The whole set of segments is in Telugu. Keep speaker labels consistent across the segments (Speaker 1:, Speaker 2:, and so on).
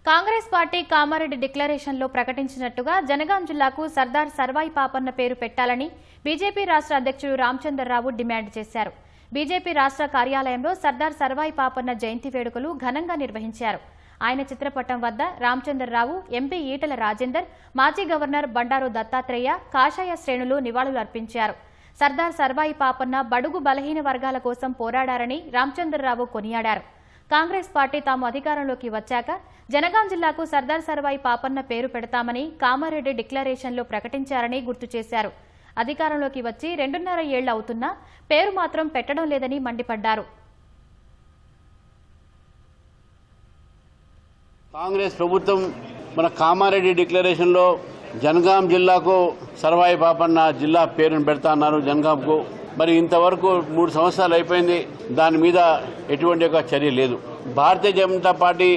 Speaker 1: కాంగ్రెస్ పార్టీ కామారెడ్డి డిక్లరేషన్లో ప్రకటించినట్టుగా జనగాం జిల్లాకు సర్దార్ సర్వాయి పాపన్న పేరు పెట్టాలని బీజేపీ రాష్ట్ర అధ్యక్షుడు రామచంద్రరావు డిమాండ్ చేశారు. బీజేపీ రాష్ట్ర కార్యాలయంలో సర్దార్ సర్వాయి పాపన్న జయంతి వేడుకలు ఘనంగా నిర్వహించారు. ఆయన చిత్రపటం వద్ద రామచంద్రరావు, ఎంపీ ఈటల రాజేందర్, మాజీ గవర్నర్ బండారు దత్తాత్రేయ, కాషాయ శ్రేణులు నివాళులు అర్పించారు. సర్దార్ సర్వాయి పాపన్న బడుగు బలహీన వర్గాల కోసం పోరాడారని రామచంద్రరావు కొనియాడారు. కాంగ్రెస్ పార్టీ తాము అధికారంలోకి వచ్చాక జనగాం జిల్లాకు సర్దార్ సర్వాయి పాపన్న పేరు పెడతామని కామారెడ్డి డిక్లరేషన్లో ప్రకటించారని గుర్తు చేశారు. అధికారంలోకి వచ్చి 2.5 ఏళ్లు అవుతున్నా పేరు మాత్రం పెట్టడం లేదని మండిపడ్డారు.
Speaker 2: కాంగ్రెస్ ప్రభుత్వం మన కామారెడ్డి డిక్లరేషన్లో జనగాం జిల్లాకు సర్వాయి పాపన్న జిల్లా పేరును పెడతా అన్నారు. జనగాంకు మరి ఇంతవరకు 3 సంవత్సరాలు అయిపోయింది. దాని మీద ఎటువంటి ఒక చర్య లేదు. భారతీయ జనతా పార్టీ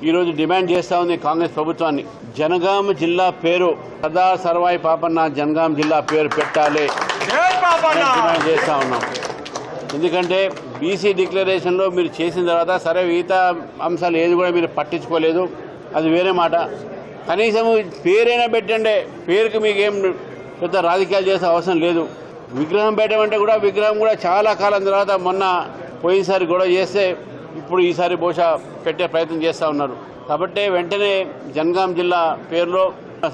Speaker 2: ఈరోజు డిమాండ్ చేస్తూ ఉంది కాంగ్రెస్ ప్రభుత్వాన్ని, జనగాం జిల్లా పేరు సర్దార్ సర్వాయి పాపన్న జనగాం జిల్లా పేరు పెట్టాలి డిమాండ్ చేస్తూ ఉన్నాం. ఎందుకంటే బీసీ డిక్లరేషన్లో మీరు చేసిన తర్వాత సరే మిగతా అంశాలు ఏది కూడా మీరు పట్టించుకోలేదు, అది వేరే మాట. కనీసం పేరైనా పెట్టండి. పేరుకి మీకు ఏం పెద్ద రాజకీయాలు చేసే అవసరం లేదు. విగ్రహం పెట్టమంటే కూడా విగ్రహం కూడా చాలా కాలం తర్వాత మొన్న పోయినసారి గొడవ చేస్తే ఇప్పుడు ఈసారి బహుశా పెట్టే ప్రయత్నం చేస్తూ ఉన్నారు. కాబట్టి వెంటనే జనగాం జిల్లా పేరులో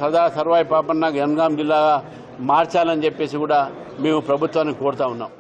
Speaker 2: సర్దార్ సర్వాయి పాపన్న జనగాం జిల్లాగా మార్చాలని చెప్పేసి కూడా మేము ప్రభుత్వాన్ని కోరుతా ఉన్నాం.